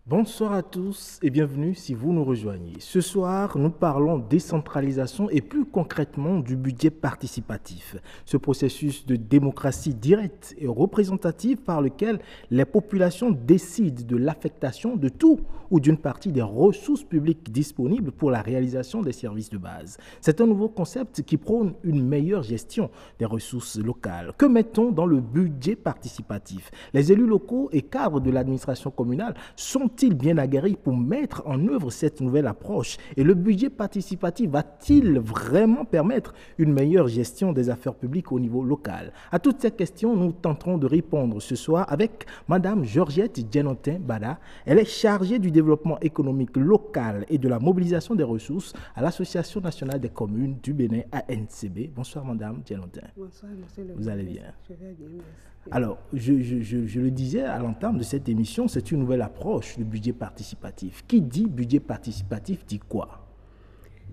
Bonsoir à tous et bienvenue si vous nous rejoignez. Ce soir, nous parlons décentralisation et plus concrètement du budget participatif. Ce processus de démocratie directe et représentative par lequel les populations décident de l'affectation de tout ou d'une partie des ressources publiques disponibles pour la réalisation des services de base. C'est un nouveau concept qui prône une meilleure gestion des ressources locales. Que met-on dans le budget participatif? Les élus locaux et cadres de l'administration communale sont-ils bien aguerris pour mettre en œuvre cette nouvelle approche? Et le budget participatif va-t-il vraiment permettre une meilleure gestion des affaires publiques au niveau local? À toutes ces questions, nous tenterons de répondre ce soir avec Madame Georgette Djenotin Bada. Elle est chargée du développement économique local et de la mobilisation des ressources à l'Association nationale des communes du Bénin, ANCB. Bonsoir Madame Djenotin. Bonsoir Monsieur le Vous allez bien? Je vais bien, merci. Alors, je le disais à l'entame de cette émission, c'est une nouvelle approche du budget participatif. Qui dit budget participatif dit quoi?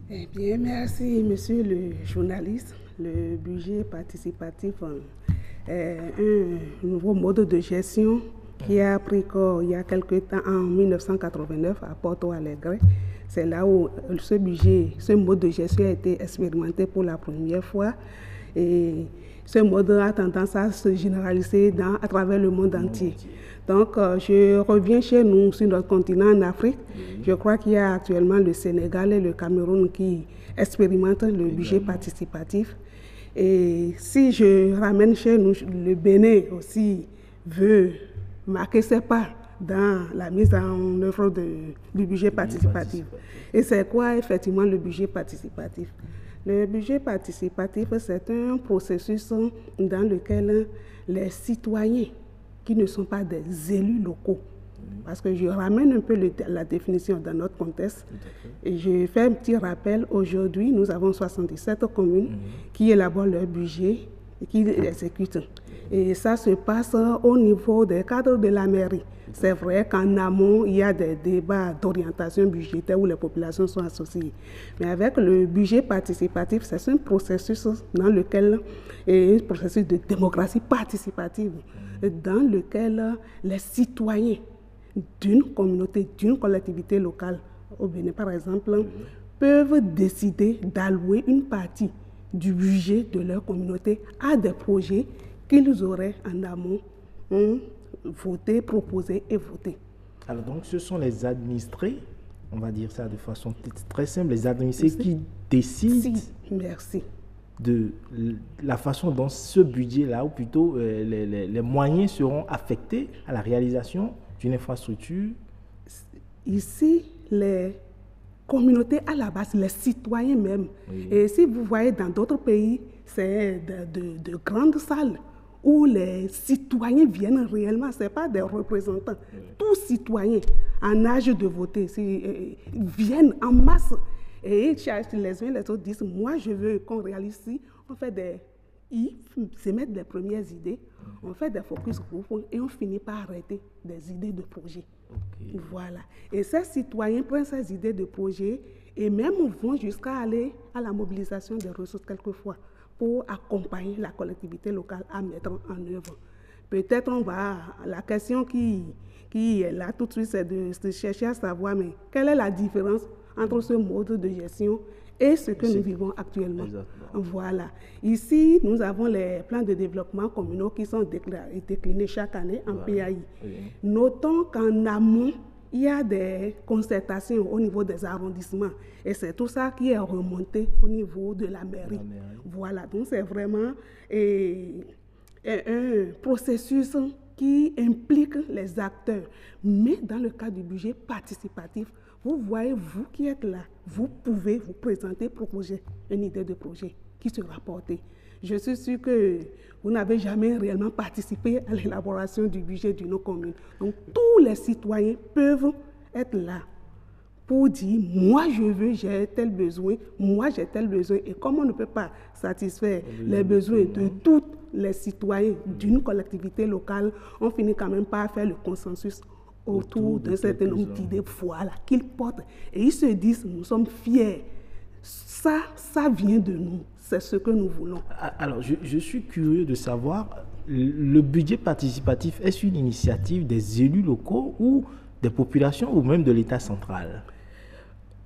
Eh bien, merci Monsieur le journaliste. Le budget participatif est un nouveau mode de gestion qui a pris corps il y a quelque temps, en 1989, à Porto Alegre. C'est là où ce mode de gestion a été expérimenté pour la première fois. Et ce mode a tendance à se généraliser à travers le monde entier. Donc, je reviens chez nous, sur notre continent, en Afrique. Je crois qu'il y a actuellement le Sénégal et le Cameroun qui expérimentent le budget participatif. Et si je ramène chez nous, le Bénin aussi veut marquer ses pas dans la mise en œuvre du budget participatif. Et c'est quoi effectivement le budget participatif? Le budget participatif, c'est un processus dans lequel les citoyens qui ne sont pas des élus locaux, parce que je ramène un peu la définition dans notre contexte, et je fais un petit rappel. Aujourd'hui, nous avons 77 communes qui élaborent leur budget et qui l'exécutent. Et ça se passe au niveau des cadres de la mairie. C'est vrai qu'en amont, il y a des débats d'orientation budgétaire où les populations sont associées. Mais avec le budget participatif, c'est un processus dans lequel, un processus de démocratie participative, dans lequel les citoyens d'une communauté, d'une collectivité locale, au Bénin par exemple, peuvent décider d'allouer une partie du budget de leur communauté à des projets qu'ils auraient en amont voté, proposé et voté. Alors donc ce sont les administrés, on va dire ça de façon très simple, les administrés qui décident de la façon dont ce budget-là, ou plutôt les moyens seront affectés à la réalisation d'une infrastructure. Ici, les communautés à la base, les citoyens même. Oui. Et si vous voyez dans d'autres pays, c'est de grandes salles où les citoyens viennent réellement, ce n'est pas des représentants. Oui. Tous citoyens en âge de voter viennent en masse et ils cherchent les uns les autres, disent, moi je veux qu'on réalise ici, on fait ils se mettent les premières idées, on fait des focus group et on finit par arrêter des idées de projet. Okay. Voilà. Et ces citoyens prennent ces idées de projet et même vont jusqu'à aller à la mobilisation des ressources quelquefois pour accompagner la collectivité locale à mettre en œuvre. Peut-être la question qui est là tout de suite, c'est de chercher à savoir, mais quelle est la différence entre ce mode de gestion et ce que nous vivons actuellement. Exactement. Voilà. Ici, nous avons les plans de développement communaux qui sont déclinés chaque année en PAI. Oui. Notons qu'en amont, il y a des concertations au niveau des arrondissements. Et c'est tout ça qui est remonté au niveau de la mairie. Voilà. Donc, c'est vraiment un processus qui implique les acteurs. Mais dans le cas du budget participatif, vous voyez, vous qui êtes là, vous pouvez vous présenter, proposer une idée de projet qui sera portée. Je suis sûre que vous n'avez jamais réellement participé à l'élaboration du budget de nos communes. Donc, tous les citoyens peuvent être là pour dire, moi je veux, j'ai tel besoin, moi j'ai tel besoin. Et comme on ne peut pas satisfaire les besoins de tous les citoyens d'une collectivité locale, on finit quand même par faire le consensus autour d'un certain nombre d'idées, voilà, qu'ils portent. Et ils se disent, nous sommes fiers Ça vient de nous. C'est ce que nous voulons. Alors, je suis curieux de savoir, le budget participatif, est-ce une initiative des élus locaux ou des populations ou même de l'État central?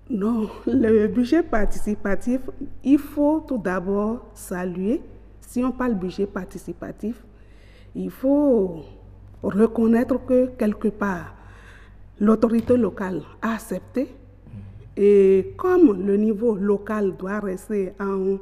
Non, le budget participatif, il faut tout d'abord saluer. Si on parle budget participatif, il faut reconnaître que quelque part, l'autorité locale a accepté. Et comme le niveau local doit rester en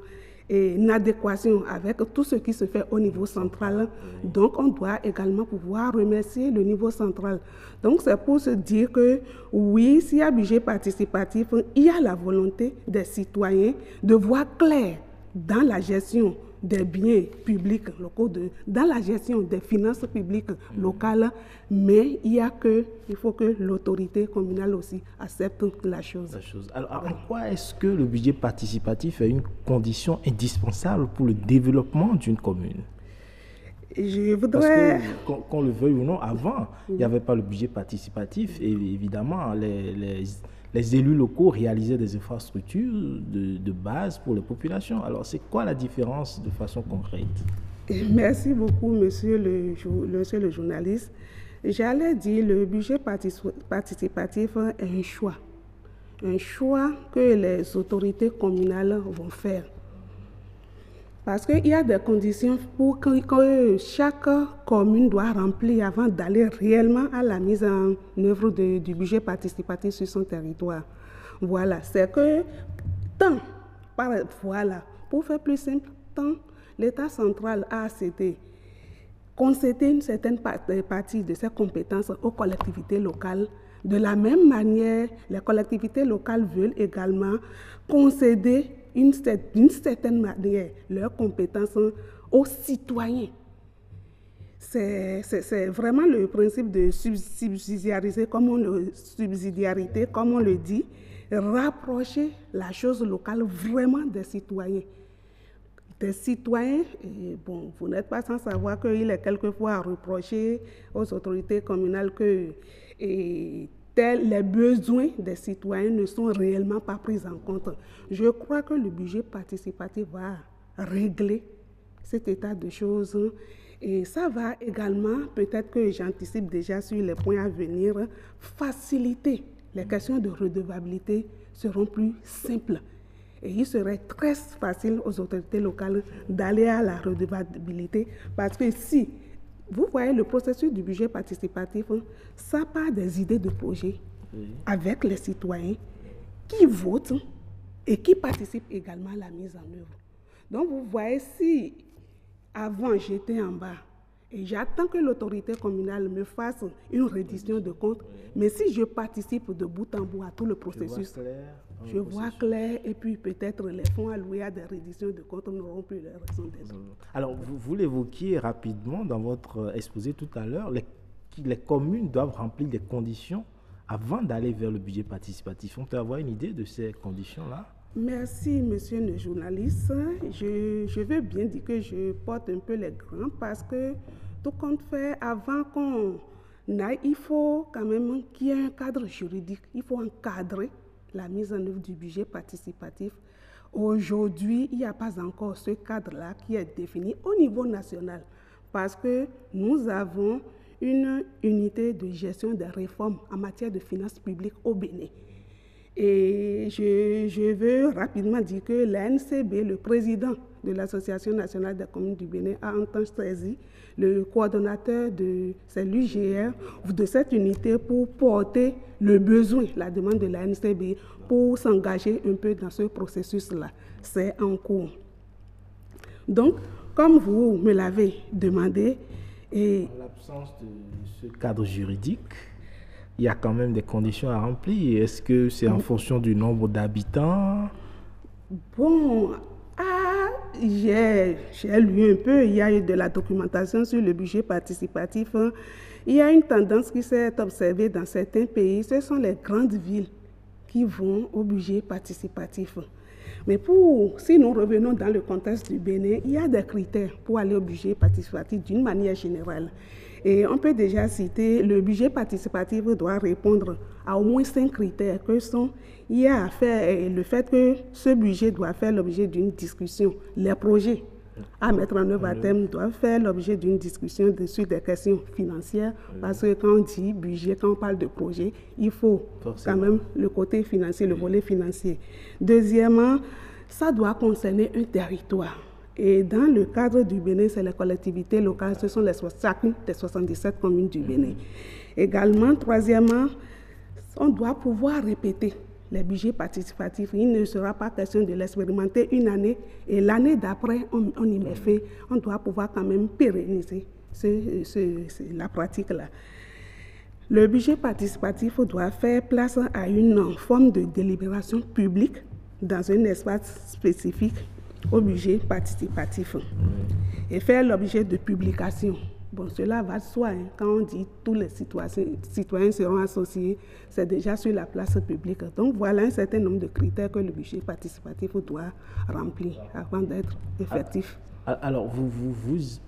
adéquation avec tout ce qui se fait au niveau central, donc on doit également pouvoir remercier le niveau central. Donc c'est pour se dire que oui, s'il y a budget participatif, il y a la volonté des citoyens de voir clair dans la gestion des biens publics locaux, dans la gestion des finances publiques locales, mais il faut que l'autorité communale aussi accepte la chose. Alors, en quoi est-ce que le budget participatif est une condition indispensable pour le développement d'une commune? Je voudrais... Parce que, qu'on le veuille ou non, avant, il n'y avait pas le budget participatif et évidemment, les élus locaux réalisaient des infrastructures de base pour les populations. Alors, c'est quoi la différence de façon concrète? Merci beaucoup, monsieur le journaliste. J'allais dire, le budget participatif est un choix. Un choix que les autorités communales vont faire. Parce qu'il y a des conditions que chaque commune doit remplir avant d'aller réellement à la mise en œuvre du budget participatif sur son territoire. Voilà, c'est que pour faire plus simple, tant l'État central a concédé une certaine partie de ses compétences aux collectivités locales. De la même manière, les collectivités locales veulent également concéder d'une certaine manière leurs compétences aux citoyens. C'est vraiment le principe de subsidiarité, comme on le dit, rapprocher la chose locale vraiment des citoyens. Des citoyens, et bon, vous n'êtes pas sans savoir qu'il est quelquefois reproché aux autorités communales que les besoins des citoyens ne sont réellement pas pris en compte. Je crois que le budget participatif va régler cet état de choses et ça va également, peut-être que j'anticipe déjà sur les points à venir, faciliter. Les questions de redevabilité seront plus simples. Et il serait très facile aux autorités locales d'aller à la redevabilité parce que si vous voyez le processus du budget participatif, ça part des idées de projet avec les citoyens qui votent et qui participent également à la mise en œuvre. Donc vous voyez, si avant j'étais en bas et j'attends que l'autorité communale me fasse une reddition de comptes, mais si je participe de bout en bout à tout le processus, je vois clair et puis peut-être les fonds alloués à des redditions de comptes n'auront plus leur raison d'être. Alors, vous l'évoquiez rapidement dans votre exposé tout à l'heure, les communes doivent remplir des conditions avant d'aller vers le budget participatif. On peut avoir une idée de ces conditions-là? Merci, monsieur le journaliste. Je veux bien dire que je porte un peu les grands parce que tout compte fait, avant qu'on aille, il faut quand même qu'il y ait un cadre juridique. Il faut encadrer la mise en œuvre du budget participatif. Aujourd'hui, il n'y a pas encore ce cadre-là qui est défini au niveau national parce que nous avons une unité de gestion des réformes en matière de finances publiques au Bénin. Et je veux rapidement dire que l'ANCB, le président de l'Association nationale des communes du Bénin, a en temps saisi le coordonnateur de l'UGR de cette unité pour porter le besoin, la demande de l'ANCB pour s'engager un peu dans ce processus-là. C'est en cours. Donc, comme vous me l'avez demandé, et en l'absence de ce cadre juridique, il y a quand même des conditions à remplir. Est-ce que c'est en fonction du nombre d'habitants? Bon, j'ai lu un peu, il y a eu de la documentation sur le budget participatif. Il y a une tendance qui s'est observée dans certains pays, ce sont les grandes villes qui vont au budget participatif. Mais si nous revenons dans le contexte du Bénin, il y a des critères pour aller au budget participatif d'une manière générale. Et on peut déjà citer, le budget participatif doit répondre à au moins 5 critères que sont, il y a à faire le fait que ce budget doit faire l'objet d'une discussion. Les projets à mettre en œuvre à terme doivent faire l'objet d'une discussion sur des questions financières, parce que quand on dit budget, quand on parle de projet, il faut quand même le côté financier, le volet financier. Deuxièmement, ça doit concerner un territoire. Et dans le cadre du Bénin, c'est les collectivités locales, ce sont chacune des 77 communes du Bénin. Également, troisièmement, on doit pouvoir répéter les budgets participatifs. Il ne sera pas question de l'expérimenter une année et l'année d'après, on y met fait. On doit pouvoir quand même pérenniser la pratique-là. Le budget participatif doit faire place à une forme de délibération publique dans un espace spécifique au budget participatif et faire l'objet de publications. Bon, cela va de soi, hein. Quand on dit tous les citoyens seront associés, c'est déjà sur la place publique. Donc voilà un certain nombre de critères que le budget participatif doit remplir avant d'être effectif. Alors, vous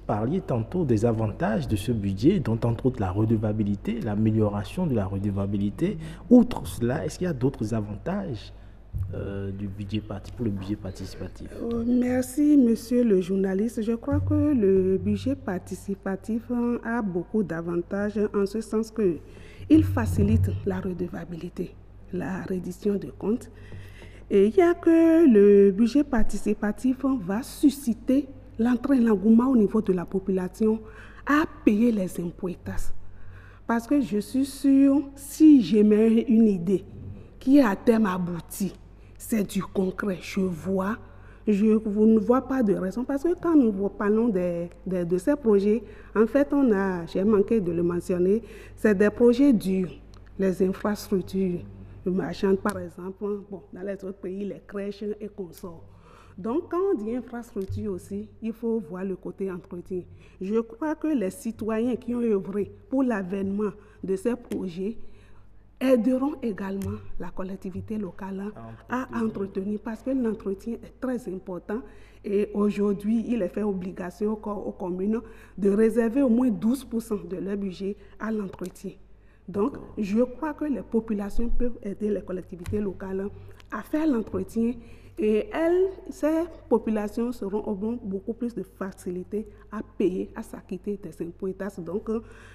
parliez tantôt des avantages de ce budget, dont entre autres la redevabilité, l'amélioration de la redevabilité. Outre cela, est-ce qu'il y a d'autres avantages pour le budget participatif? Merci, monsieur le journaliste. Je crois que le budget participatif a beaucoup d'avantages en ce sens qu'il facilite la redevabilité, la reddition de comptes. Et il y a que le budget participatif va susciter l'entrée et l'engouement au niveau de la population à payer les impôts et taxes. Parce que je suis sûre, si j'émets une idée qui à terme aboutit, c'est du concret. Je ne vois pas de raison. Parce que quand nous parlons de ces projets, en fait, j'ai manqué de le mentionner, c'est des projets durs. Les infrastructures marchandes, par exemple, dans les autres pays, les crèches et consorts. Donc, quand on dit infrastructure aussi, il faut voir le côté entretien. Je crois que les citoyens qui ont œuvré pour l'avènement de ces projets aideront également la collectivité locale à entretenir, parce que l'entretien est très important et aujourd'hui, il est fait obligation aux communes de réserver au moins 12% de leur budget à l'entretien. Donc, je crois que les populations peuvent aider les collectivités locales à faire l'entretien et ces populations auront beaucoup plus de facilité à payer, à s'acquitter des impôts et taxes. Donc,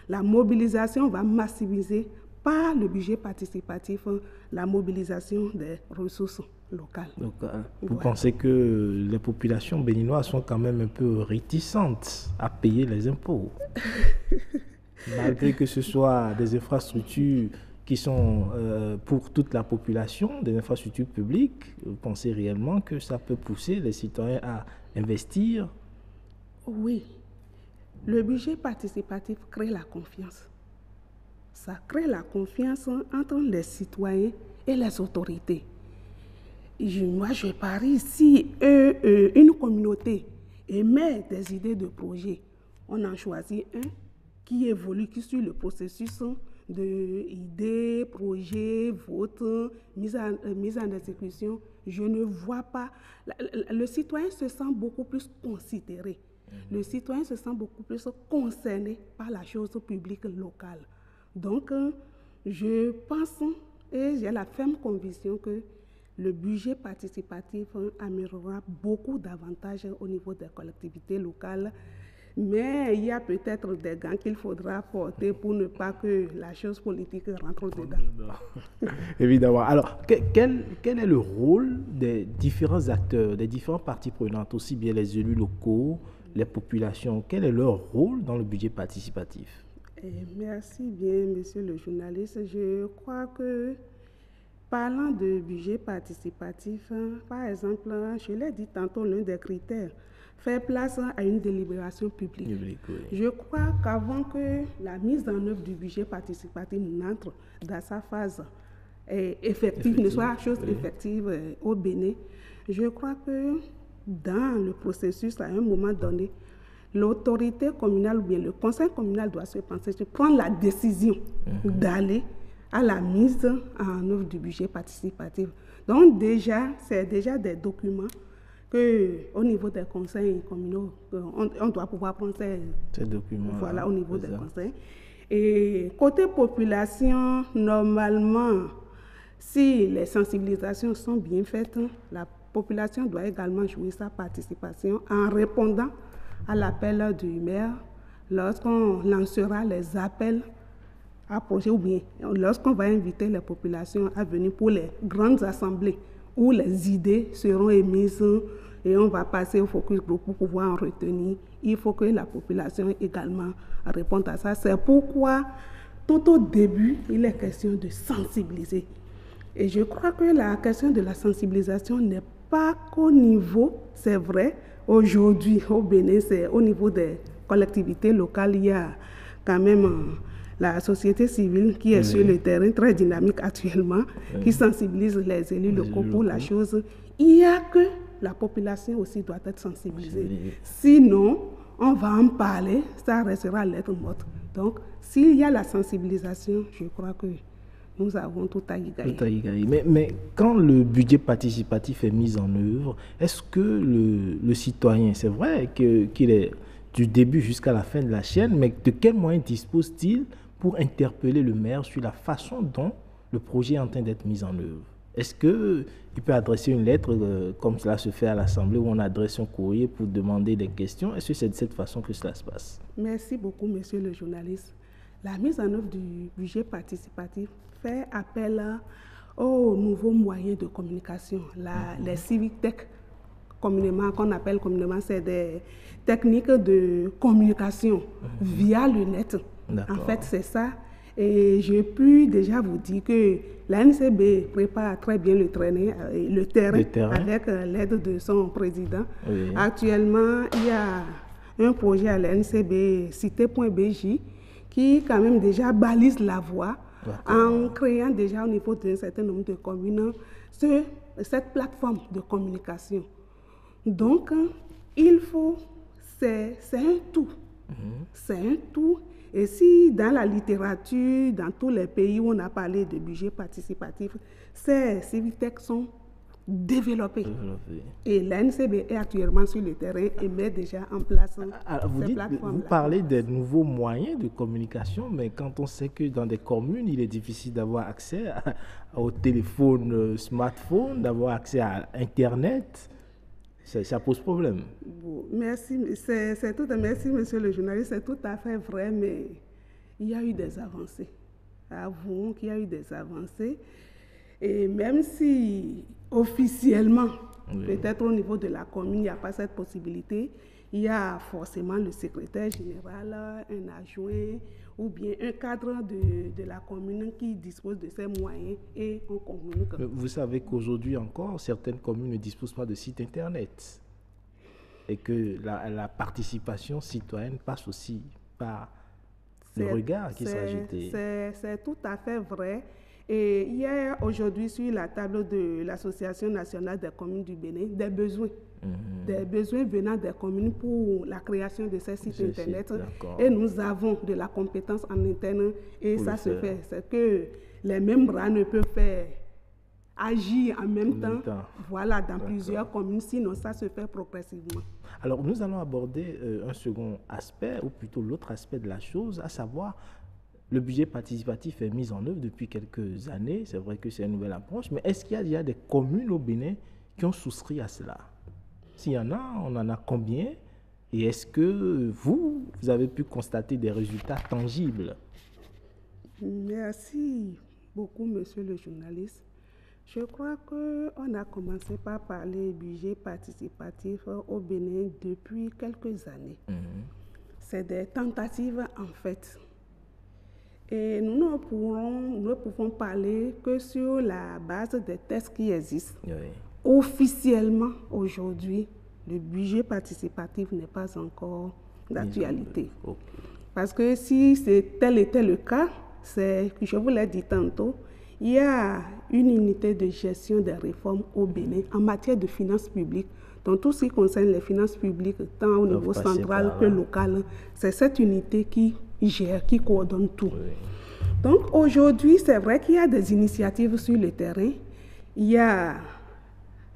la mobilisation va massiviser par le budget participatif, la mobilisation des ressources locales. Donc, vous pensez que les populations béninoises sont quand même un peu réticentes à payer les impôts malgré que ce soit des infrastructures qui sont pour toute la population, des infrastructures publiques? Vous pensez réellement que ça peut pousser les citoyens à investir? Oui. Le budget participatif crée la confiance. Ça crée la confiance entre les citoyens et les autorités. Moi, je parie, si une communauté émet des idées de projet, on en choisit un qui évolue, qui suit le processus de idées, projets, votes, mise en exécution. Je ne vois pas... Le citoyen se sent beaucoup plus considéré. Le citoyen se sent beaucoup plus concerné par la chose publique locale. Donc, je pense et j'ai la ferme conviction que le budget participatif améliorera beaucoup d'avantages au niveau des collectivités locales. Mais il y a peut-être des gants qu'il faudra porter pour ne pas que la chose politique rentre dedans. Évidemment. Alors, quel est le rôle des différents acteurs, des différentes parties prenantes, aussi bien les élus locaux, les populations? Quel est leur rôle dans le budget participatif? Merci bien, monsieur le journaliste. Je crois que, parlant de budget participatif, par exemple, je l'ai dit tantôt, l'un des critères, faire place à une délibération publique. Oui. Je crois qu'avant que la mise en œuvre du budget participatif n'entre dans sa phase effective, ne soit chose effective au Bénin, je crois que dans le processus, à un moment donné, l'autorité communale ou bien le conseil communal doit se penser sur prendre la décision d'aller à la mise en œuvre du budget participatif. Donc déjà, c'est déjà des documents qu'au niveau des conseils communaux, on doit pouvoir prendre ces documents voilà, au niveau des conseils. Et côté population, normalement, si les sensibilisations sont bien faites, la population doit également jouer sa participation en répondant à l'appel du maire lorsqu'on lancera les appels à projets ou bien lorsqu'on va inviter les populations à venir pour les grandes assemblées où les idées seront émises et on va passer au focus group pour pouvoir en retenir. Il faut que la population également réponde à ça. C'est pourquoi tout au début, il est question de sensibiliser. Et je crois que la question de la sensibilisation n'est pas qu'au niveau, c'est vrai, aujourd'hui au Bénin, c'est au niveau des collectivités locales, il y a quand même la société civile qui est sur le terrain, très dynamique actuellement, qui sensibilise les élus locaux pour la chose. Il y a que la population aussi doit être sensibilisée. Sinon, on va en parler, ça restera lettre morte. Donc, s'il y a la sensibilisation, je crois que nous avons tout à y gagner. Tout à y gagner. Mais quand le budget participatif est mis en œuvre, est-ce que le citoyen, c'est vrai qu'il est du début jusqu'à la fin de la chaîne, mais de quels moyens dispose-t-il pour interpeller le maire sur la façon dont le projet est en train d'être mis en œuvre? Est-ce qu'il peut adresser une lettre comme cela se fait à l'Assemblée où on adresse un courrier pour demander des questions? Est-ce que c'est de cette façon que cela se passe? Merci beaucoup, monsieur le journaliste. La mise en œuvre du budget participatif fait appel aux nouveaux moyens de communication, les civic tech, qu'on appelle communément, c'est des techniques de communication via le net. En fait, c'est ça. Et je puis déjà vous dire que la NCB prépare très bien le terrain. Avec l'aide de son président. Oui. Actuellement, il y a un projet à la NCB, Cité.bj, qui quand même déjà balise la voie en créant déjà au niveau d'un certain nombre de communes cette plateforme de communication. Donc, il faut, c'est un tout. C'est un tout. Et si dans la littérature, dans tous les pays où on a parlé de budget participatif, ces civic-tech sont développés. Et l'ANCB est actuellement sur le terrain et met déjà en place ces plateformes-là. Vous parlez des nouveaux moyens de communication, mais quand on sait que dans des communes, il est difficile d'avoir accès au téléphone, smartphone, d'avoir accès à Internet, ça pose problème. Bon, merci, merci, monsieur le journaliste, c'est tout à fait vrai, mais il y a eu des avancées. Avouons qu'il y a eu des avancées. Et même si officiellement, peut-être au niveau de la commune, il n'y a pas cette possibilité, il y a forcément le secrétaire général, un adjoint ou bien un cadre de la commune qui dispose de ces moyens et on communique. Vous savez qu'aujourd'hui encore, certaines communes ne disposent pas de site internet et que la participation citoyenne passe aussi par le regard qui sera jeté. C'est tout à fait vrai. Et il y a aujourd'hui sur la table de l'Association nationale des communes du Bénin des besoins venant des communes pour la création de ces sites internet. Et nous avons de la compétence en interne et pour ça se fait. C'est que les mêmes bras ne peuvent faire agir en même temps. Voilà, dans plusieurs communes, sinon ça se fait progressivement. Alors nous allons aborder un second aspect, ou plutôt l'autre aspect de la chose, à savoir le budget participatif est mis en œuvre depuis quelques années. C'est vrai que c'est une nouvelle approche, mais est-ce qu'il y a déjà des communes au Bénin qui ont souscrit à cela? S'il y en a, on en a combien? Et est-ce que vous avez pu constater des résultats tangibles? Merci beaucoup, monsieur le journaliste. Je crois qu'on a commencé par parler budget participatif au Bénin depuis quelques années. C'est des tentatives en fait. Et nous ne pouvons parler que sur la base des tests qui existent. Officiellement, aujourd'hui, le budget participatif n'est pas encore d'actualité. Parce que si tel était le cas, je vous l'ai dit tantôt, il y a une unité de gestion des réformes au Bénin en matière de finances publiques. Donc tout ce qui concerne les finances publiques, tant au niveau central que local, c'est cette unité qui gère, qui coordonne tout. Donc aujourd'hui, c'est vrai qu'il y a des initiatives sur le terrain. Il y a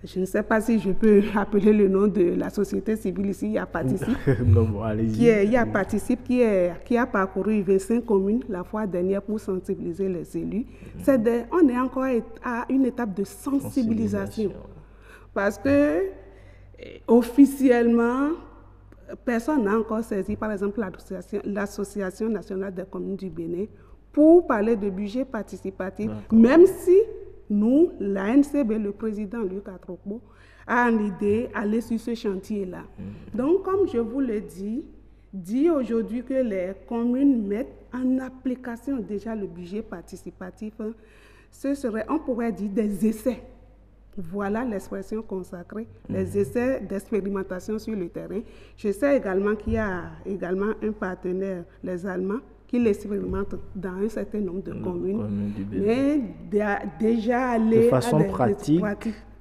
je ne sais pas si je peux appeler le nom de la société civile ici, il y a Participe. Non, bon, allez-y. Il y a Participe qui a parcouru 25 communes la fois dernière pour sensibiliser les élus. On est encore à une étape de sensibilisation. Parce que officiellement, personne n'a encore saisi, par exemple, l'Association nationale des communes du Bénin pour parler de budget participatif, même si nous, l'ANCB, le président Luc Atropo, a une idée d'aller sur ce chantier-là. Donc, comme je vous le dis aujourd'hui que les communes mettent en application déjà le budget participatif, on pourrait dire des essais. Voilà l'expression consacrée, les essais d'expérimentation sur le terrain. Je sais également qu'il y a également un partenaire, les Allemands, qui l'expérimentent dans un certain nombre de communes. Mais déjà aller de façon à pratique,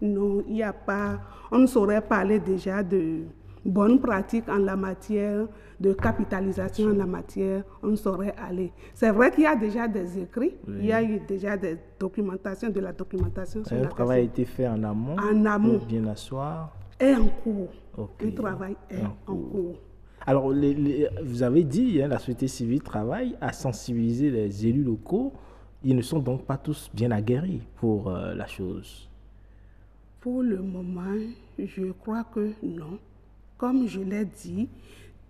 non, il n'y a pas. On ne saurait parler déjà de bonnes pratiques en la matière, de capitalisation en la matière, on ne saurait aller. C'est vrai qu'il y a déjà des écrits, il y a eu déjà des documentations, de la documentation. Un travail a été fait en amont, pour bien asseoir. Et en cours. Le travail est en cours. Alors, vous avez dit, la société civile travaille à sensibiliser les élus locaux. Ils ne sont donc pas tous bien aguerris pour la chose. Pour le moment, je crois que non. Comme je l'ai dit,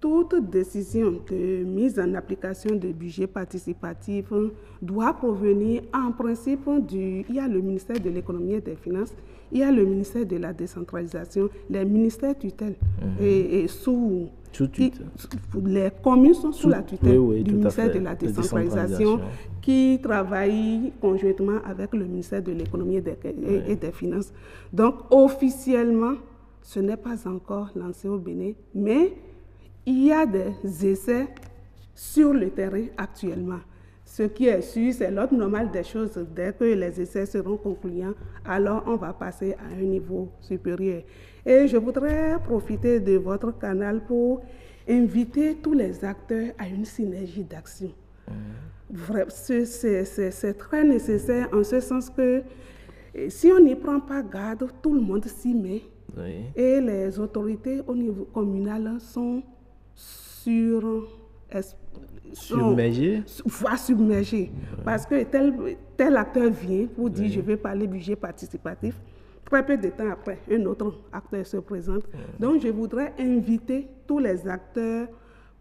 toute décision de mise en application de budget participatif doit provenir en principe il y a le ministère de l'économie et des finances, il y a le ministère de la décentralisation, les ministères tutelles et sous tutelle. Les communes sont sous la tutelle du ministère de la décentralisation qui travaille conjointement avec le ministère de l'économie et des finances. Donc officiellement, ce n'est pas encore lancé au Bénin, mais il y a des essais sur le terrain actuellement. Ce qui est sûr, c'est l'ordre normal des choses. Dès que les essais seront concluants, alors on va passer à un niveau supérieur. Et je voudrais profiter de votre canal pour inviter tous les acteurs à une synergie d'action. C'est très nécessaire en ce sens que si on n'y prend pas garde, tout le monde s'y met. Et les autorités au niveau communal sont submergés. Parce que tel acteur vient pour dire je vais parler budget participatif. Très peu de temps après, un autre acteur se présente. Donc je voudrais inviter tous les acteurs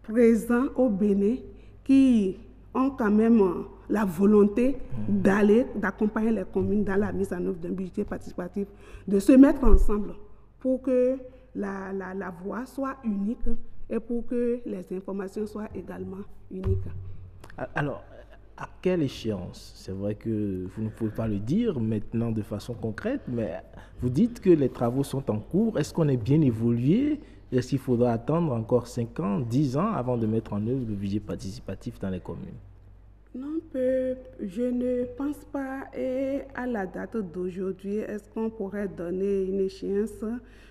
présents au Bénin qui ont quand même la volonté d'accompagner les communes dans la mise en œuvre d'un budget participatif, de se mettre ensemble pour que la voix soit unique et pour que les informations soient également uniques. Alors, à quelle échéance? C'est vrai que vous ne pouvez pas le dire maintenant de façon concrète, mais vous dites que les travaux sont en cours. Est-ce qu'on est bien évolué? Est-ce qu'il faudra attendre encore 5 ans, 10 ans avant de mettre en œuvre le budget participatif dans les communes? Non, je ne pense pas. Et à la date d'aujourd'hui, est-ce qu'on pourrait donner une échéance?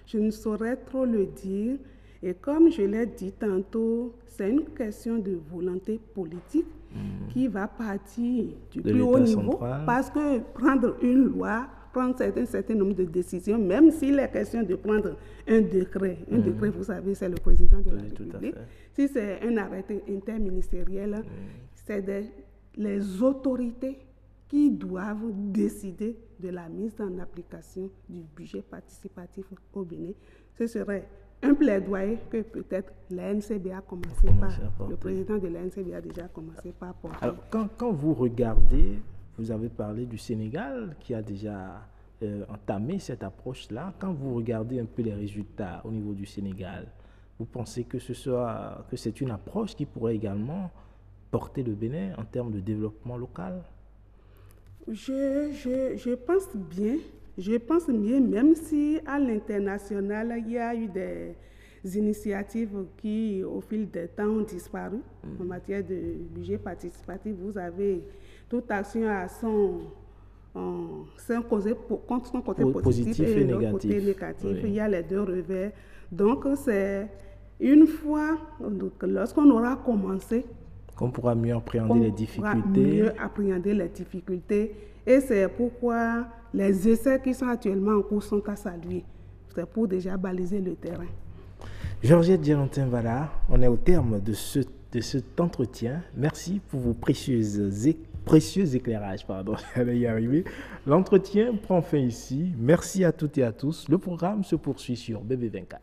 Je ne saurais trop le dire. Et comme je l'ai dit tantôt, c'est une question de volonté politique qui va partir du plus haut niveau. Parce que prendre une loi, prendre un certain nombre de décisions, même s'il est question de prendre un décret, vous savez, c'est le président de la République. Si c'est un arrêté interministériel, c'est les autorités qui doivent décider de la mise en application du budget participatif au Bénin. Ce serait un plaidoyer que peut-être l'ANCB a commencé par, le président de l'ANCB a déjà commencé par porter. Alors, quand vous regardez, vous avez parlé du Sénégal qui a déjà entamé cette approche-là. Quand vous regardez un peu les résultats au niveau du Sénégal, vous pensez que c'est une approche qui pourrait également porter le Bénin en termes de développement local? Je pense bien. Je pense bien, même si à l'international, il y a eu des initiatives qui, au fil des temps, ont disparu en matière de budget participatif. Vous avez toute action à son côté positif et l'autre côté négatif. Oui. Il y a les deux revers. Donc, c'est une fois, lorsqu'on aura commencé, qu'on pourra mieux appréhender les difficultés. Et c'est pourquoi les essais qui sont actuellement en cours sont à saluer. C'est pour déjà baliser le terrain. Georgette Djelantin-Valla, on est au terme de cet entretien. Merci pour vos précieux éclairages. J'allais y arriver. L'entretien prend fin ici. Merci à toutes et à tous. Le programme se poursuit sur BB24.